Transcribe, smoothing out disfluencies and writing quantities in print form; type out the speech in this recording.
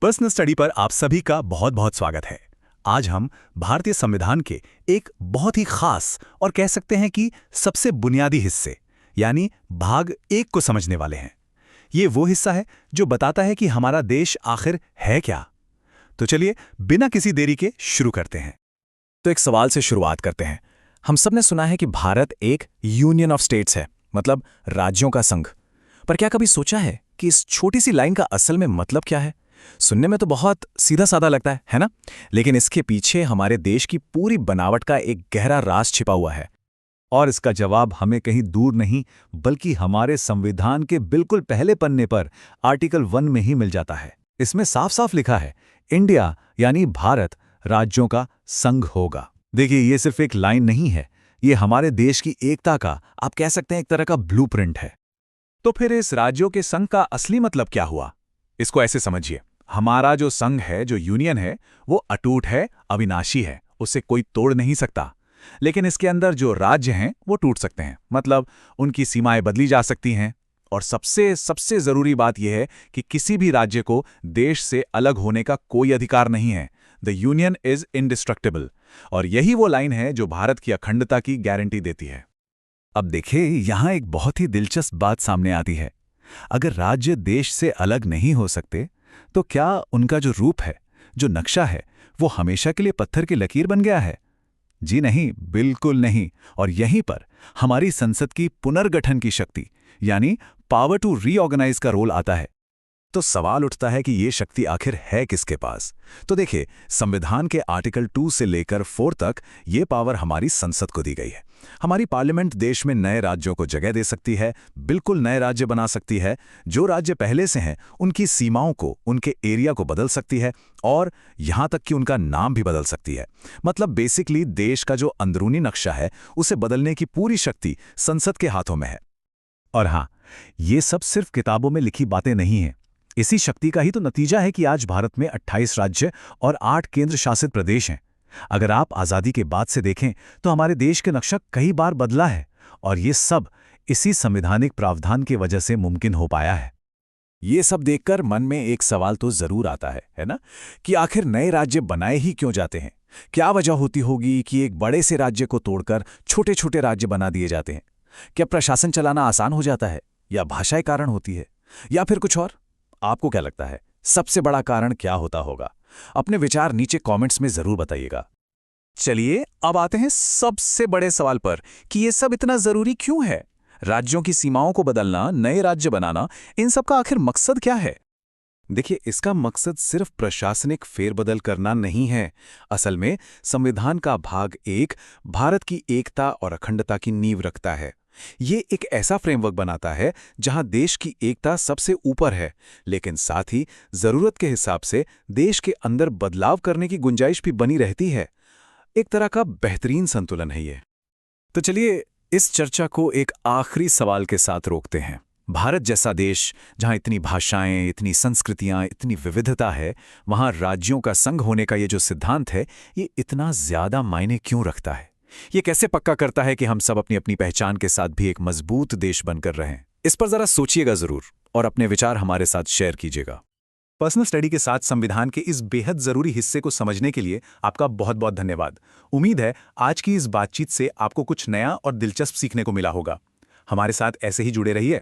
Personal study पर आप सभी का बहुत बहुत स्वागत है। आज हम भारतीय संविधान के एक बहुत ही खास और कह सकते हैं कि सबसे बुनियादी हिस्से यानी भाग 1 को समझने वाले हैं। ये वो हिस्सा है जो बताता है कि हमारा देश आखिर है क्या। तो चलिए बिना किसी देरी के शुरू करते हैं। तो एक सवाल से शुरुआत करते हैं। हम सबने सुना है कि भारत एक यूनियन ऑफ स्टेट्स है, मतलब राज्यों का संघ। पर क्या कभी सोचा है कि इस छोटी सी लाइन का असल में मतलब क्या है? सुनने में तो बहुत सीधा साधा लगता है ना? लेकिन इसके पीछे हमारे देश की पूरी बनावट का एक गहरा राज छिपा हुआ है। और इसका जवाब हमें कहीं दूर नहीं बल्कि हमारे संविधान के बिल्कुल पहले पन्ने पर आर्टिकल 1 में ही मिल जाता है। इसमें साफ साफ लिखा है, इंडिया यानी भारत राज्यों का संघ होगा। देखिए, ये सिर्फ एक लाइन नहीं है, ये हमारे देश की एकता का, आप कह सकते हैं, एक तरह का ब्लूप्रिंट है। तो फिर इस राज्यों के संघ का असली मतलब क्या हुआ? इसको ऐसे समझिए, हमारा जो संघ है, जो यूनियन है, वो अटूट है, अविनाशी है, उसे कोई तोड़ नहीं सकता। लेकिन इसके अंदर जो राज्य हैं वो टूट सकते हैं, मतलब उनकी सीमाएं बदली जा सकती हैं। और सबसे सबसे जरूरी बात यह है कि किसी भी राज्य को देश से अलग होने का कोई अधिकार नहीं है। The union is indestructible. और यही वो लाइन है जो भारत की अखंडता की गारंटी देती है। अब देखिए, यहां एक बहुत ही दिलचस्प बात सामने आती है। अगर राज्य देश से अलग नहीं हो सकते तो क्या उनका जो रूप है, जो नक्शा है, वो हमेशा के लिए पत्थर की लकीर बन गया है? जी नहीं, बिल्कुल नहीं। और यहीं पर हमारी संसद की पुनर्गठन की शक्ति यानी पावर टू रीऑर्गेनाइज का रोल आता है। तो सवाल उठता है कि ये शक्ति आखिर है किसके पास? तो देखिए, संविधान के आर्टिकल 2 से लेकर 4 तक ये पावर हमारी संसद को दी गई है। हमारी पार्लियामेंट देश में नए राज्यों को जगह दे सकती है, बिल्कुल नए राज्य बना सकती है। जो राज्य पहले से हैं उनकी सीमाओं को, उनके एरिया को बदल सकती है और यहां तक कि उनका नाम भी बदल सकती है। मतलब बेसिकली देश का जो अंदरूनी नक्शा है उसे बदलने की पूरी शक्ति संसद के हाथों में है। और हाँ, ये सब सिर्फ किताबों में लिखी बातें नहीं हैं। इसी शक्ति का ही तो नतीजा है कि आज भारत में 28 राज्य और 8 केंद्र शासित प्रदेश हैं। अगर आप आज़ादी के बाद से देखें तो हमारे देश के नक्शा कई बार बदला है और ये सब इसी संवैधानिक प्रावधान की वजह से मुमकिन हो पाया है। ये सब देखकर मन में एक सवाल तो जरूर आता है ना? कि आखिर नए राज्य बनाए ही क्यों जाते हैं? क्या वजह होती होगी कि एक बड़े से राज्य को तोड़कर छोटे छोटे राज्य बना दिए जाते हैं? क्या प्रशासन चलाना आसान हो जाता है, या भाषाई कारण होती है, या फिर कुछ और? आपको क्या लगता है, सबसे बड़ा कारण क्या होता होगा? अपने विचार नीचे कमेंट्स में जरूर बताइएगा। चलिए अब आते हैं सबसे बड़े सवाल पर कि ये सब इतना जरूरी क्यों है? राज्यों की सीमाओं को बदलना, नए राज्य बनाना, इन सब का आखिर मकसद क्या है? देखिए, इसका मकसद सिर्फ प्रशासनिक फेरबदल करना नहीं है। असल में संविधान का भाग 1 भारत की एकता और अखंडता की नींव रखता है। ये एक ऐसा फ्रेमवर्क बनाता है जहां देश की एकता सबसे ऊपर है, लेकिन साथ ही जरूरत के हिसाब से देश के अंदर बदलाव करने की गुंजाइश भी बनी रहती है। एक तरह का बेहतरीन संतुलन है ये। तो चलिए इस चर्चा को एक आखिरी सवाल के साथ रोकते हैं। भारत जैसा देश जहां इतनी भाषाएं, इतनी संस्कृतियां, इतनी विविधता है, वहां राज्यों का संघ होने का ये जो सिद्धांत है, ये इतना ज्यादा मायने क्यों रखता है? ये कैसे पक्का करता है कि हम सब अपनी अपनी पहचान के साथ भी एक मजबूत देश बनकर रहें? इस पर जरा सोचिएगा जरूर और अपने विचार हमारे साथ शेयर कीजिएगा। पर्सनल स्टडी के साथ संविधान के इस बेहद जरूरी हिस्से को समझने के लिए आपका बहुत बहुत धन्यवाद। उम्मीद है आज की इस बातचीत से आपको कुछ नया और दिलचस्प सीखने को मिला होगा। हमारे साथ ऐसे ही जुड़े रहिए।